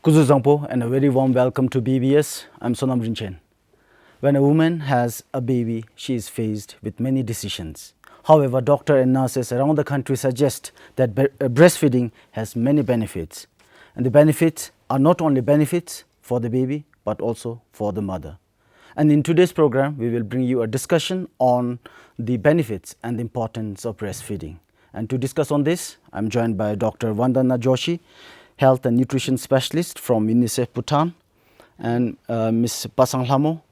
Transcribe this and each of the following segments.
Kuzu Zangpo and a very warm welcome to BBS. I'm Sonam Rinchen. When a woman has a baby, she is faced with many decisions. However, doctors and nurses around the country suggest that breastfeeding has many benefits. And the benefits are not only benefits for the baby, but also for the mother. And in today's program, we will bring you a discussion on the benefits and the importance of breastfeeding. And to discuss on this, I'm joined by Dr. Vandana Joshi, Health and Nutrition Specialist from UNICEF Bhutan, and Ms. Pasang Lhamo,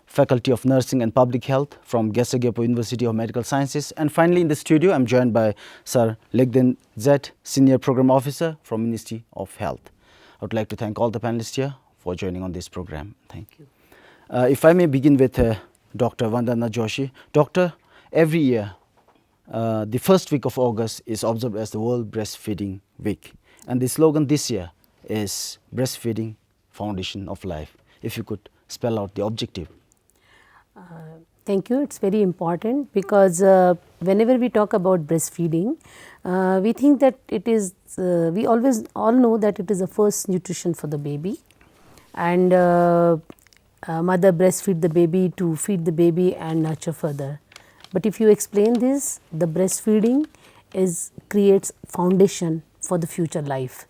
Faculty of Nursing and Public Health from Gesagepo University of Medical Sciences. And finally in the studio, I'm joined by Sir Legden Zet, Senior Program Officer from Ministry of Health. I would like to thank all the panelists here for joining on this program. Thank you. If I may begin with Dr. Vandana Joshi. Doctor, every year, the first week of August is observed as the World Breastfeeding Week. And the slogan this year is Breastfeeding, Foundation of Life. If you could spell out the objective. Thank you. It's very important because whenever we talk about breastfeeding, we think that it is, we always all know that it is the first nutrition for the baby, and mother breastfeed the baby to feed the baby and nurture further. But if you explain this, the breastfeeding creates foundation for the future life.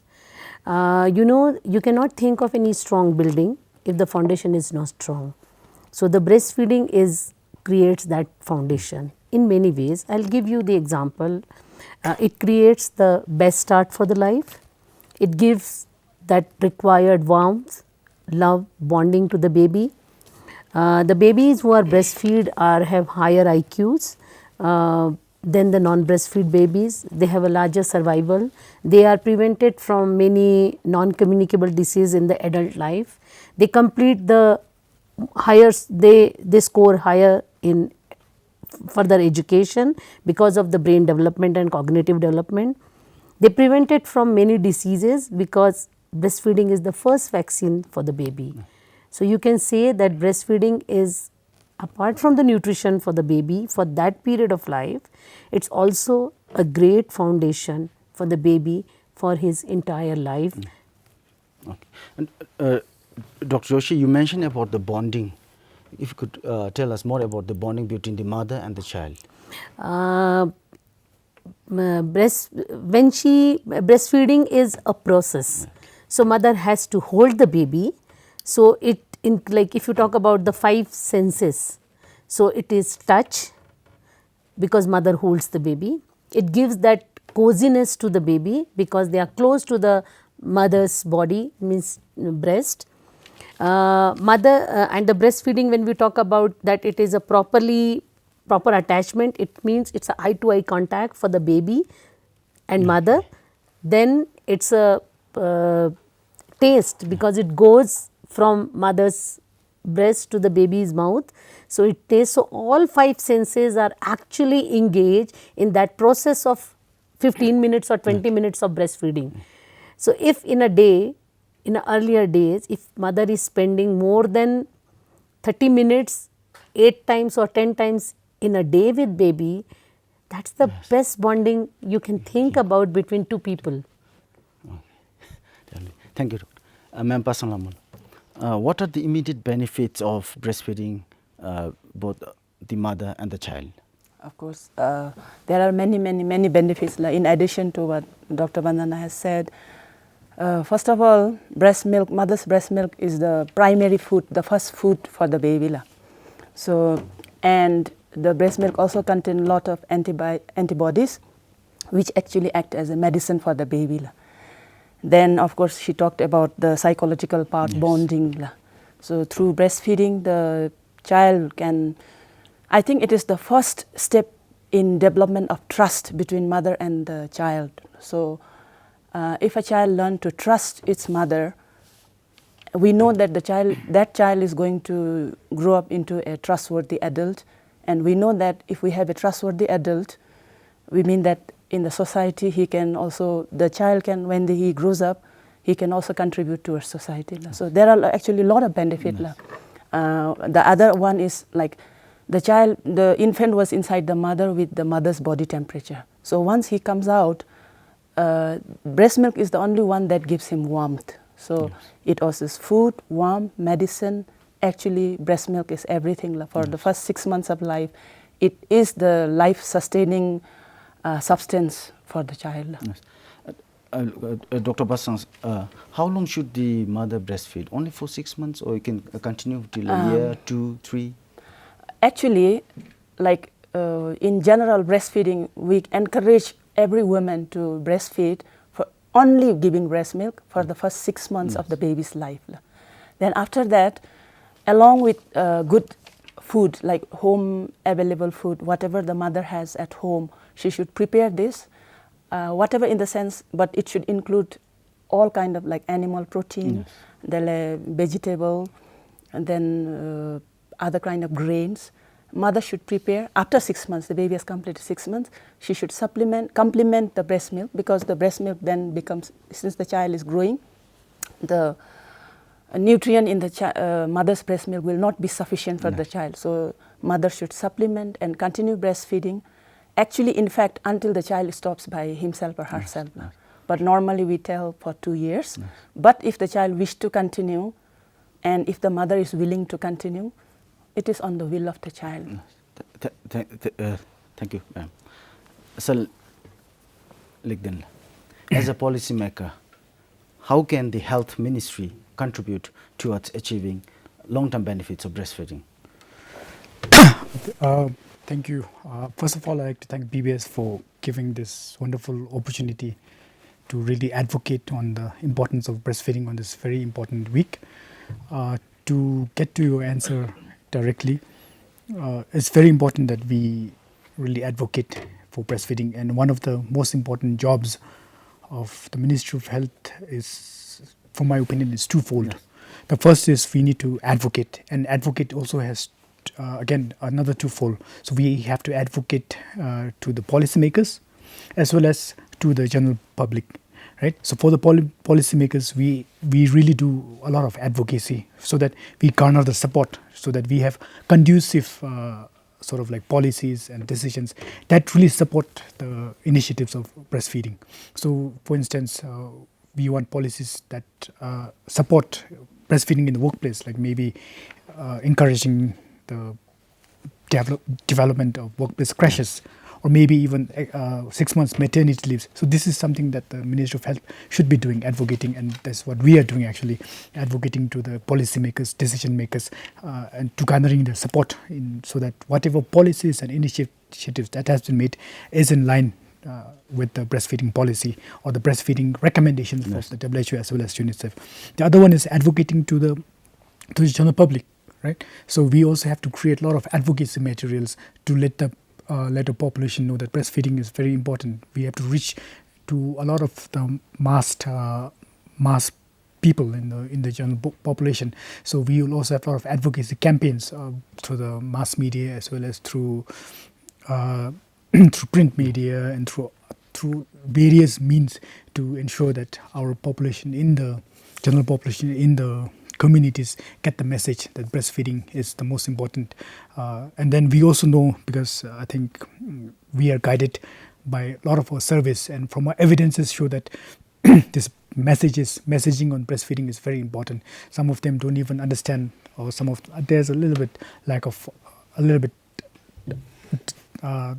You cannot think of any strong building if the foundation is not strong. So the breastfeeding creates that foundation in many ways. I'll give you the example. It creates the best start for the life. It gives that required warmth, love, bonding to the baby. The babies who are breastfeed have higher IQs than the non-breastfeed babies. They have a larger survival. They are prevented from many non-communicable diseases in the adult life. They complete the higher, they score higher in further education because of the brain development and cognitive development. They prevented from many diseases because breastfeeding is the first vaccine for the baby. So you can say that breastfeeding is, apart from the nutrition for the baby for that period of life, it's also a great foundation for the baby for his entire life. Okay. And, Dr. Joshi, you mentioned about the bonding. If you could tell us more about the bonding between the mother and the child. Breastfeeding is a process. So mother has to hold the baby. So like if you talk about the 5 senses, so it is touch, because mother holds the baby. It gives that coziness to the baby because they are close to the mother's body, means breast. Mother and the breastfeeding, when we talk about that, it is a proper attachment. It means it's a eye-to-eye contact for the baby and mother. Then it's a taste, because it goes from mother's breast to the baby's mouth. So it tastes. So all 5 senses are actually engaged in that process of 15 minutes or 20 minutes of breastfeeding. So if in a day, in earlier days, if mother is spending more than 30 minutes 8 times or 10 times in a day with baby, that's the best bonding you can think about between 2 people. Okay. Thank you, Dr. Ma'am Pasang Lhamo. What are the immediate benefits of breastfeeding both the mother and the child? Of course, there are many benefits, like in addition to what Dr. Vandana has said. First of all, breast milk, mother's breast milk is the primary food, the first food for the baby. So, and the breast milk also contains a lot of antibodies, which actually act as a medicine for the baby. Then, of course, she talked about the psychological part, bonding. So, through breastfeeding, the child can, I think it is the first step in development of trust between mother and the child. So, if a child learns to trust its mother, we know that that child is going to grow up into a trustworthy adult, and we know that if we have a trustworthy adult, we mean that in the society the child can, when he grows up, he can also contribute to our society. So there are actually a lot of benefits. The other one is like the infant was inside the mother with the mother's body temperature. So once he comes out, breast milk is the only one that gives him warmth. So it also is food, warmth, medicine. Actually, breast milk is everything for the first 6 months of life. It is the life-sustaining substance for the child. Yes. Dr. Basans, how long should the mother breastfeed? Only for 6 months, or you can continue till a year, 2, 3? Actually, like in general breastfeeding, we encourage every woman to breastfeed for only giving breast milk for the first 6 months of the baby's life. Then after that, along with good food, like home available food, whatever the mother has at home, she should prepare this, whatever in the sense, but it should include all kind of like animal protein, the vegetable, and then other kind of grains. Mother should prepare after 6 months. The baby has completed 6 months. She should complement the breast milk, because the breast milk then becomes, since the child is growing, the nutrient in the mother's breast milk will not be sufficient for the child. So mother should supplement and continue breastfeeding. Actually, in fact, until the child stops by himself or herself. But normally we tell for 2 years. But if the child wishes to continue, and if the mother is willing to continue, it is on the will of the child. Thank you, ma'am. So, as a policymaker, how can the health ministry contribute towards achieving long-term benefits of breastfeeding? Thank you. First of all, I'd like to thank BBS for giving this wonderful opportunity to really advocate on the importance of breastfeeding on this very important week. To get to your answer directly, it's very important that we really advocate for breastfeeding, and one of the most important jobs of the Ministry of Health is, from my opinion, is twofold. The first is we need to advocate, and advocate also has again another twofold. So we have to advocate to the policymakers as well as to the general public, right? So for the policymakers, we really do a lot of advocacy so that we garner the support, so that we have conducive sort of like policies and decisions that really support the initiatives of breastfeeding. So for instance, we want policies that support breastfeeding in the workplace, like maybe encouraging the development of workplace crashes, or maybe even 6 months maternity leaves. So this is something that the Ministry of Health should be doing, advocating, and that's what we are doing actually, advocating to the policymakers, decision makers, and to garnering their support so that whatever policies and initiatives that has been made is in line with the breastfeeding policy or the breastfeeding recommendations of the WHO as well as UNICEF. The other one is advocating to the general public, right? So we also have to create a lot of advocacy materials to let the population know that breastfeeding is very important. We have to reach to a lot of the mass people in the general population. So we will also have a lot of advocacy campaigns through the mass media as well as through through print media and through various means to ensure that our population, in the general population, in the communities, get the message that breastfeeding is the most important. And then we also know, because I think we are guided by a lot of our surveys, and from our evidences show that this messaging on breastfeeding is very important. Some of them don't even understand, or there's a little bit lack of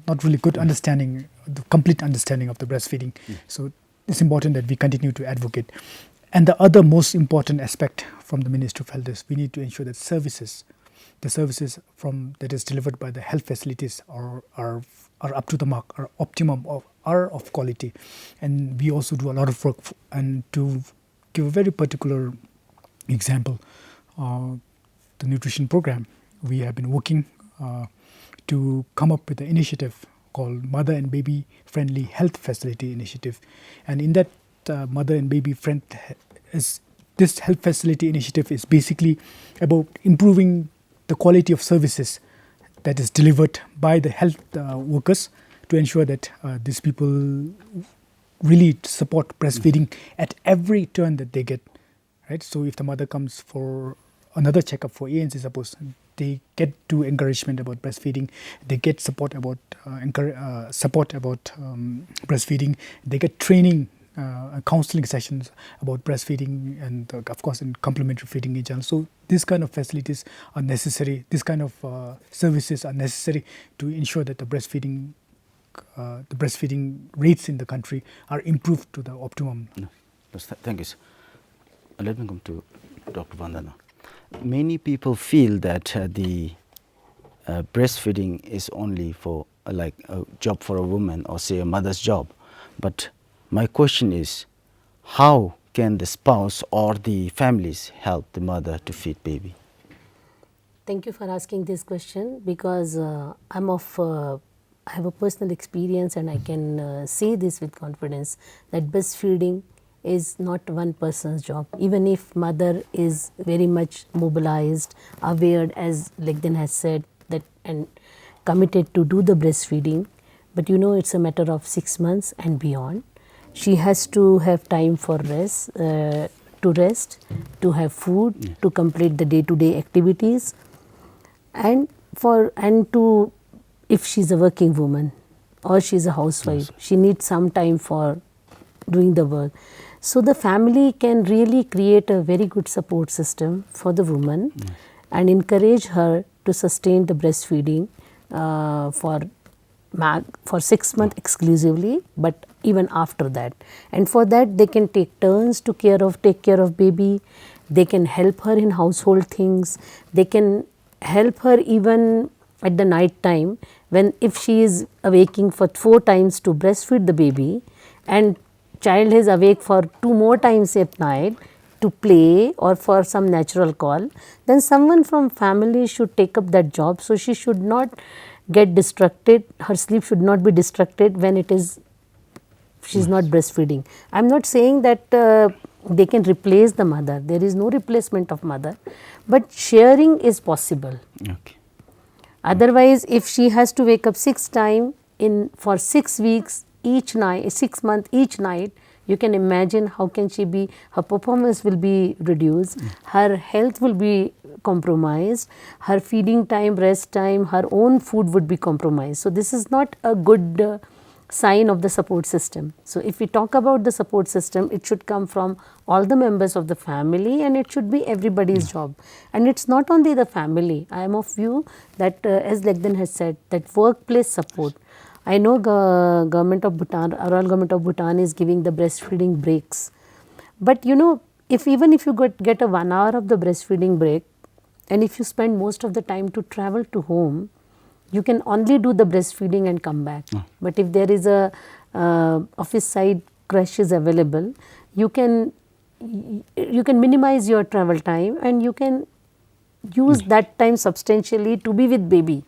not really good understanding, the complete understanding of the breastfeeding. So it's important that we continue to advocate. And the other most important aspect from the Ministry of Health is we need to ensure that the services that is delivered by the health facilities are up to the mark, are optimum, are of quality. And we also do a lot of work, and to give a very particular example, the nutrition program. We have been working to come up with an initiative called Mother and Baby Friendly Health Facility Initiative. And in that Mother and Baby this health facility initiative is basically about improving the quality of services that is delivered by the health workers to ensure that these people really support breastfeeding at every turn that they get, right? So if the mother comes for another checkup for ANC, suppose, they get to encouragement about breastfeeding, they get support about breastfeeding, they get training counseling sessions about breastfeeding and of course in complementary feeding in general. So these kind of facilities are necessary, these kind of services are necessary to ensure that the breastfeeding rates in the country are improved to the optimum. No. Thank you, sir. Let me come to Dr. Vandana. Many people feel that the breastfeeding is only for like a job for a woman or say a mother's job. But my question is, how can the spouse or the families help the mother to feed baby? Thank you for asking this question, because I have a personal experience and I can say this with confidence that breastfeeding is not one person's job. Even if mother is very much mobilized, aware, as Legden has said, that and committed to do the breastfeeding, but it's a matter of 6 months and beyond. She has to have time for rest, to have food, to complete the day-to-day activities, and to, if she's a working woman or she's a housewife, she needs some time for doing the work. So the family can really create a very good support system for the woman and encourage her to sustain the breastfeeding for 6 months exclusively, but even after that. And for that they can take turns to take care of baby. They can help her in household things. They can help her even at the night time, when if she is awaking for 4 times to breastfeed the baby and child is awake for 2 more times at night to play or for some natural call, then someone from family should take up that job. So she should not get distracted, her sleep should not be distracted when she is not breastfeeding. I am not saying that they can replace the mother, there is no replacement of mother, but sharing is possible. Okay. Otherwise, if she has to wake up 6 times for 6 weeks each night, 6 months each night, you can imagine how can she be, her performance will be reduced, her health will be compromised, her feeding time, rest time, her own food would be compromised. So this is not a good sign of the support system. So if we talk about the support system, it should come from all the members of the family and it should be everybody's job. And it's not only the family. I am of view that as Legden has said, that workplace support. I know government of Bhutan, Royal Government of Bhutan is giving the breastfeeding breaks. But even if you get a 1 hour of the breastfeeding break, and if you spend most of the time to travel to home, you can only do the breastfeeding and come back. But if there is a office side creche is available, you can minimize your travel time and you can use that time substantially to be with baby.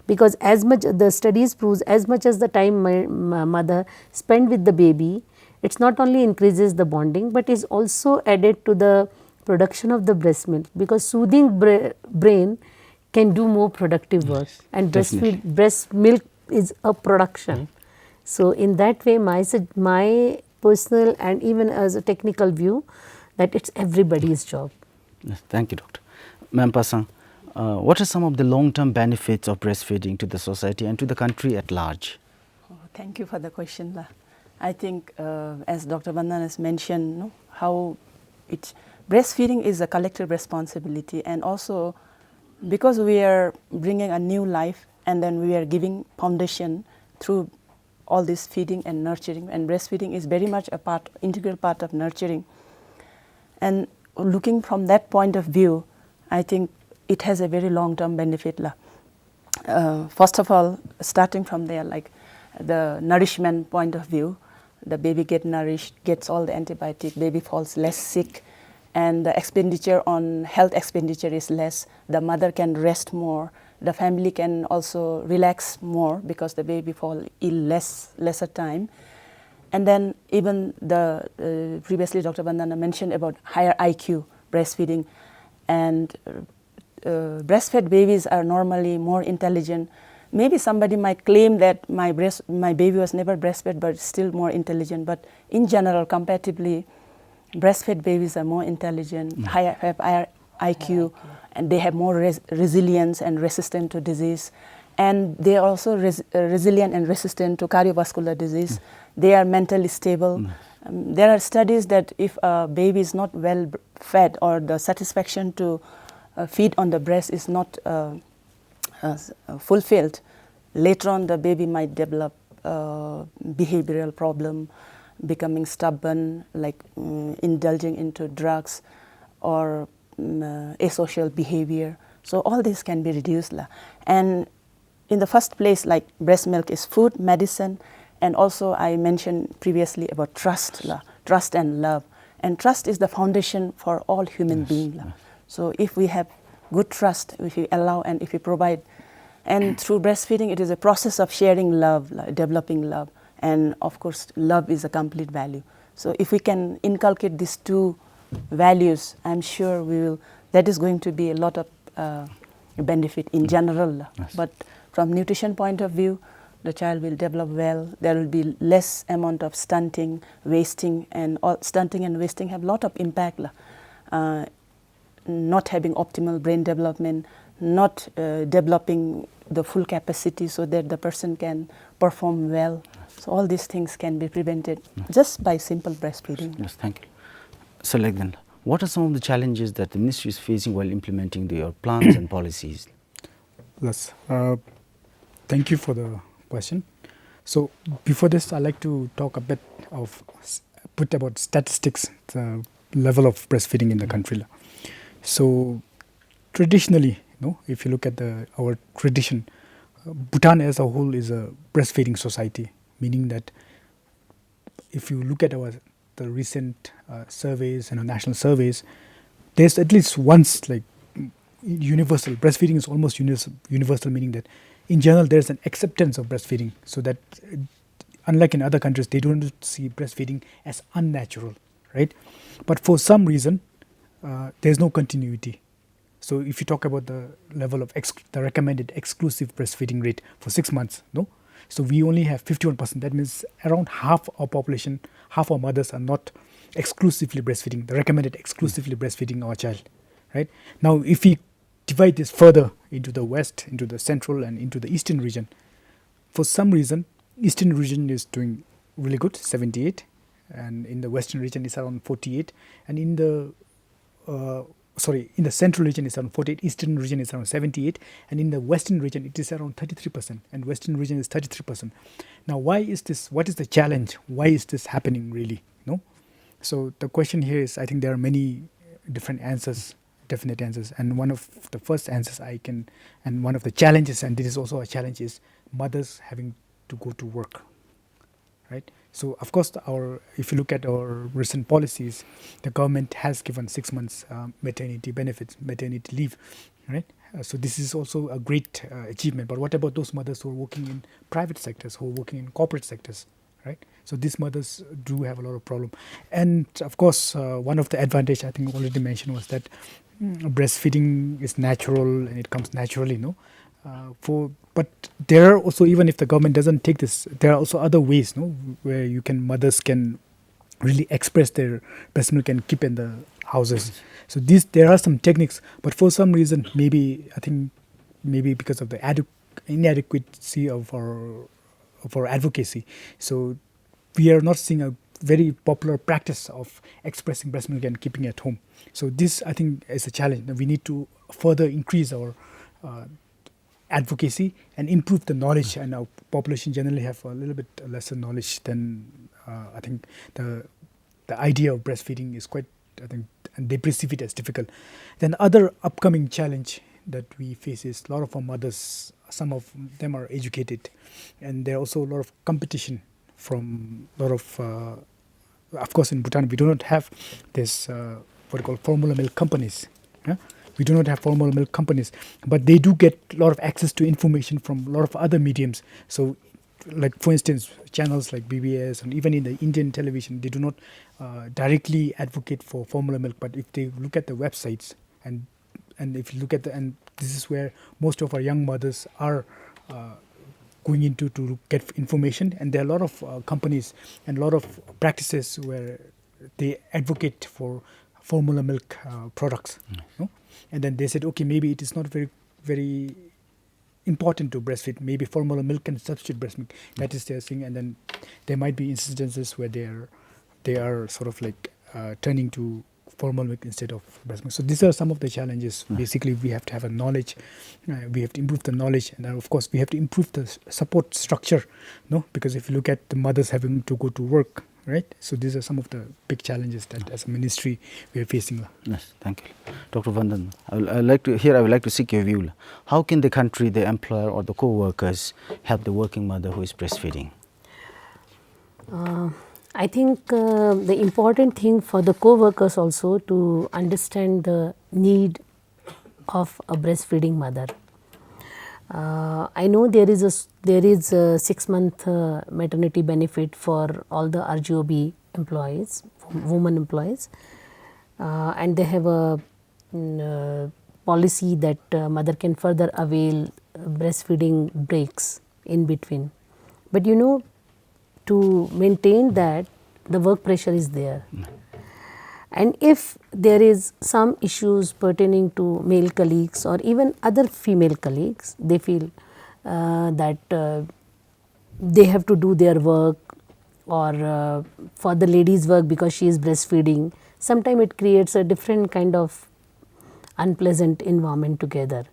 Because as much, the studies proves, as much as the time my mother spend with the baby, it's not only increases the bonding, but is also added to the production of the breast milk, because soothing brain can do more productive work, and breast milk is a production. So in that way, my personal and even as a technical view, that it's everybody's job. Yes, thank you, Doctor. Ma'am Pasang, what are some of the long-term benefits of breastfeeding to the society and to the country at large? Thank you for the question. I think as Dr. Vandana has mentioned, how breastfeeding is a collective responsibility, and also because we are bringing a new life and then we are giving foundation through all this feeding and nurturing, and breastfeeding is very much integral part of nurturing. And looking from that point of view, I think it has a very long-term benefit. First of all, starting from there, like the nourishment point of view, the baby gets nourished, gets all the antibiotic, baby falls less sick, and the expenditure on health expenditure is less. The mother can rest more. The family can also relax more because the baby fall ill lesser time. And then even previously Dr. Vandana mentioned about higher IQ breastfeeding, and breastfed babies are normally more intelligent. Maybe somebody might claim that my baby was never breastfed but still more intelligent, but in general, comparatively, breastfed babies are more intelligent, have higher IQ, and they have more resilience and resistant to disease. And they are also resilient and resistant to cardiovascular disease. They are mentally stable. There are studies that if a baby is not well fed, or the satisfaction to feed on the breast is not fulfilled, later on the baby might develop behavioral problem, becoming stubborn, like indulging into drugs or asocial behavior. So all this can be reduced. And in the first place, like breast milk is food, medicine, and also I mentioned previously about trust, trust and love. And trust is the foundation for all human beings. So if we have good trust, if we allow and if we provide, and through breastfeeding, it is a process of sharing love, developing love, and of course, love is a complete value. So if we can inculcate these two values, I'm sure that is going to be a lot of benefit in general. But from nutrition point of view, the child will develop well. There will be less amount of stunting, wasting, and stunting and wasting have a lot of impact. Not having optimal brain development, not developing the full capacity so that the person can perform well. So all these things can be prevented just by simple breastfeeding. Yes, thank you. So like then, what are some of the challenges that the ministry is facing while implementing your plans and policies? Yes, thank you for the question. So before this, I'd like to talk a bit about statistics, the level of breastfeeding in the country. So traditionally, if you look at our tradition, Bhutan as a whole is a breastfeeding society, meaning that if you look at the recent surveys and national surveys, there's at least once like universal breastfeeding is almost universal, meaning that in general there's an acceptance of breastfeeding, so that unlike in other countries, they don't see breastfeeding as unnatural, right? But for some reason, there's no continuity. So if you talk about the level of the recommended exclusive breastfeeding rate for 6 months, so we only have 51%. That means around half our population, half our mothers are not exclusively breastfeeding, the recommended exclusively breastfeeding our child, right? Now, if we divide this further into the west, into the central, and into the eastern region, for some reason, eastern region is doing really good, 78, and in the western region it's around 48, and in the central region is around 48, eastern region is around 78, and in the western region it is around 33%, and western region is 33%. Now, why is this? What is the challenge? Why is this happening really? So the question here is, I think there are many different answers, definite answers, and one of the first answers and one of the challenges, and this is also a challenge, is mothers having to go to work, right? So of course, if you look at our recent policies, the government has given 6 months maternity benefits, maternity leave, right? So this is also a great achievement. But what about those mothers who are working in private sectors, who are working in corporate sectors, right? So these mothers do have a lot of problem. And of course, one of the advantage I think already mentioned was that breastfeeding is natural and it comes naturally, but there are also, even if the government doesn't take this, there are also other ways, where mothers can really express their breast milk and keep in the houses. So there are some techniques, but for some reason, maybe because of the inadequacy of our advocacy, so we are not seeing a very popular practice of expressing breast milk and keeping it at home. So this, I think, is a challenge. We need to further increase our advocacy and improve the knowledge, and our population generally have a little bit lesser knowledge than I think the idea of breastfeeding is quite, I think, and they perceive it as difficult. Then other upcoming challenge that we face is a lot of our mothers, some of them are educated, and there are also a lot of competition from a lot of course in Bhutan we do not have this what we call formula milk companies. We do not have formal milk companies, but they do get a lot of access to information from a lot of other mediums. So, like for instance, channels like BBS and even in the Indian television, they do not directly advocate for formula milk. But if they look at the websites and if you look at and this is where most of our young mothers are going into to get information, and there are a lot of companies and a lot of practices where they advocate for formula milk products. And then they said, okay, maybe it is not very, very important to breastfeed. Maybe formula milk can substitute breast milk. That is their thing. And then there might be instances where they are they are sort of like turning to formal milk instead of breast milk. So these are some of the challenges. Basically, we have to have a knowledge, we have to improve the knowledge, and of course we have to improve the support structure, no? Because if you look at the mothers having to go to work, right? So these are some of the big challenges that as a ministry we are facing. Yes, thank you. Dr. Vandan, I would like to seek your view. How can the country, the employer or the co-workers help the working mother who is breastfeeding? I think the important thing for the co-workers also to understand the need of a breastfeeding mother. I know there is a 6-month maternity benefit for all the RGOB employees, women employees, and they have a policy that mother can further avail breastfeeding breaks in between. But you know, to maintain that, the work pressure is there. And if there is some issues pertaining to male colleagues or even other female colleagues, they feel that they have to do their work, or for the lady's work because she is breastfeeding, sometimes it creates a different kind of unpleasant environment together.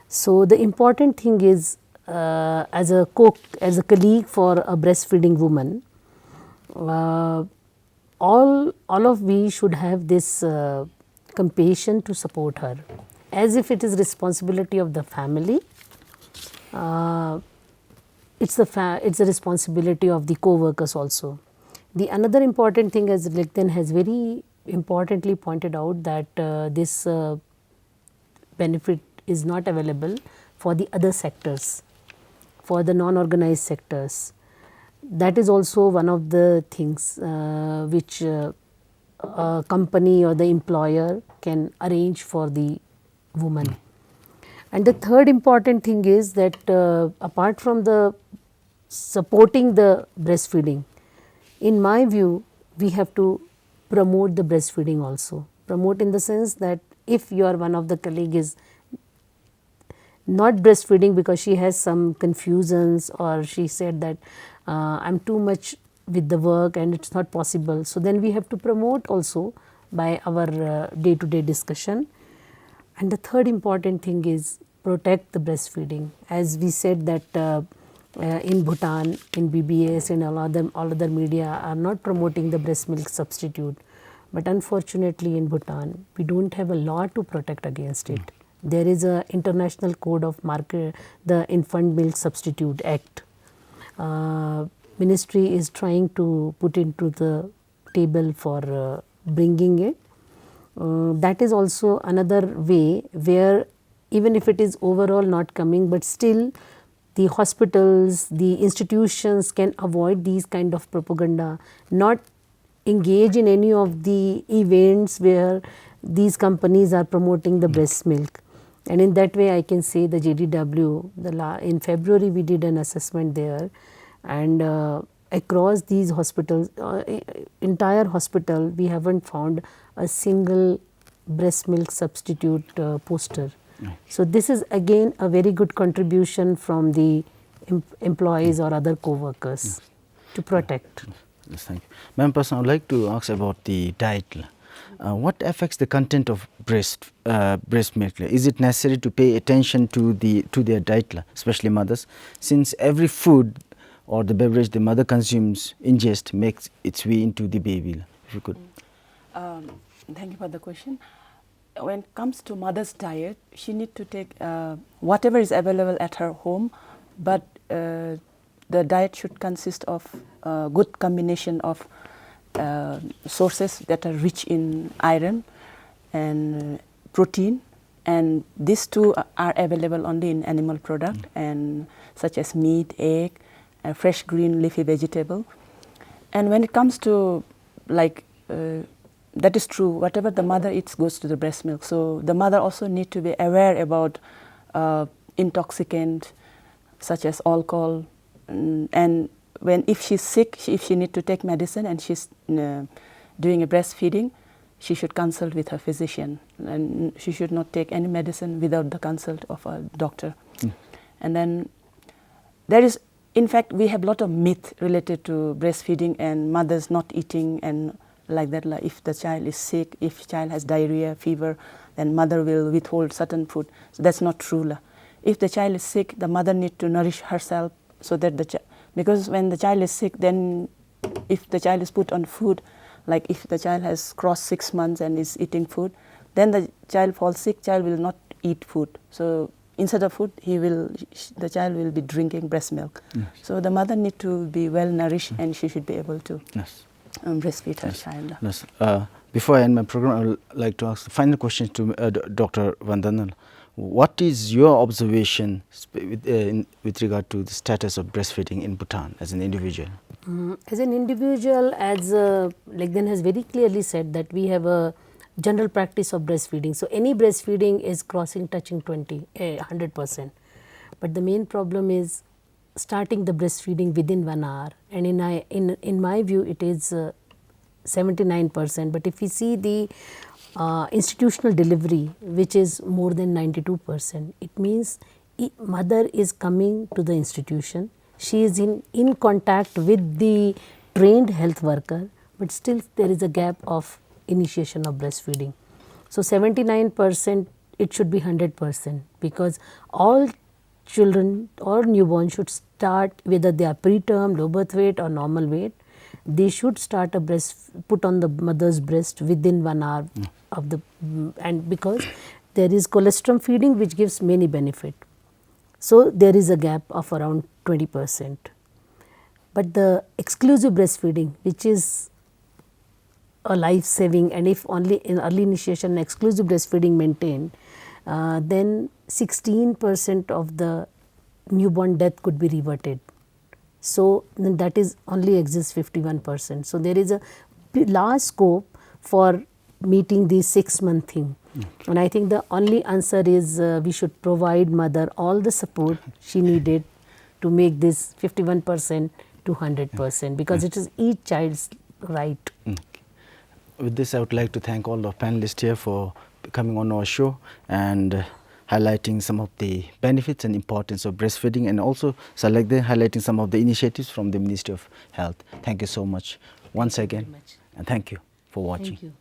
So the important thing is, as a colleague for a breastfeeding woman, all of we should have this compassion to support her, as if it is responsibility of the family. It's a responsibility of the co-workers also. The another important thing, as Likden has very importantly pointed out, that this benefit is not available for the other sectors, for the non-organized sectors. That is also one of the things which a company or the employer can arrange for the woman. And the third important thing is that apart from the supporting the breastfeeding, in my view, we have to promote the breastfeeding also. Promote in the sense that if you are one of the colleague is not breastfeeding because she has some confusions, or she said that I'm too much with the work and it's not possible. So then we have to promote also by our day-to-day discussion. And the third important thing is protect the breastfeeding. As we said that in Bhutan, in BBS and all other media are not promoting the breast milk substitute. But unfortunately in Bhutan, we don't have a law to protect against it. There is a international code of market, the Infant Milk Substitute Act. Ministry is trying to put into the table for bringing it. That is also another way where even if it is overall not coming, but still the hospitals, the institutions can avoid these kind of propaganda, not engage in any of the events where these companies are promoting the breast milk. And in that way I can say the JDW, in February we did an assessment there, and across these hospitals, entire hospital, we haven't found a single breast milk substitute poster. So this is again a very good contribution from the employees or other co-workers to protect. Yes, thank you. Madam Person, I would like to ask about the diet. What affects the content of breast milk? Is it necessary to pay attention to their diet, especially mothers, since every food or the beverage the mother consumes, ingest, makes its way into the baby? If you could. Thank you for the question. When it comes to mother's diet, she needs to take whatever is available at her home, but the diet should consist of a good combination of sources that are rich in iron and protein, and these two are available only in animal product, and such as meat, egg, fresh green leafy vegetable. And when it comes to that is true, whatever the mother eats goes to the breast milk. So the mother also needs to be aware about intoxicant such as alcohol, and if she's sick, if she needs to take medicine and she's doing a breastfeeding, she should consult with her physician, and she should not take any medicine without the consult of a doctor. And then there is, in fact, we have a lot of myth related to breastfeeding and mothers not eating and like that. Like if the child is sick, if child has diarrhea, fever, then mother will withhold certain food. So that's not true. La. If the child is sick, the mother need to nourish herself so that because when the child is sick, then if the child is put on food, like if the child has crossed 6 months and is eating food, then the child falls sick, child will not eat food. So instead of food, the child will be drinking breast milk. Yes. So the mother need to be well nourished and she should be able to Yes. Breastfeed her child. Yes. Before I end my program, I would like to ask the final question to Dr. Vandana. What is your observation with regard to the status of breastfeeding in Bhutan as an individual? As an individual, as Legden has very clearly said that we have a general practice of breastfeeding. So any breastfeeding is touching 100%. But the main problem is starting the breastfeeding within 1 hour, and in my view it is 79%. But if we see the institutional delivery, which is more than 92%, it means mother is coming to the institution, she is in contact with the trained health worker, but still there is a gap of initiation of breastfeeding. So 79%, it should be 100%, because all children or newborn should start, whether they are preterm, low birth weight or normal weight, they should start put on the mother's breast within 1 hour of the, and because there is colostrum feeding which gives many benefit. So there is a gap of around 20%. But the exclusive breastfeeding, which is a life saving, and if only in early initiation exclusive breastfeeding maintained, then 16% of the newborn death could be reverted. So that is only exists 51%. So there is a large scope for meeting the 6-month thing. And I think the only answer is we should provide mother all the support she needed to make this 51% to 100%, because it is each child's right. With this, I would like to thank all the panelists here for coming on our show and highlighting some of the benefits and importance of breastfeeding, and also highlighting some of the initiatives from the Ministry of Health. Thank you so much once again, and thank you for watching. Thank you.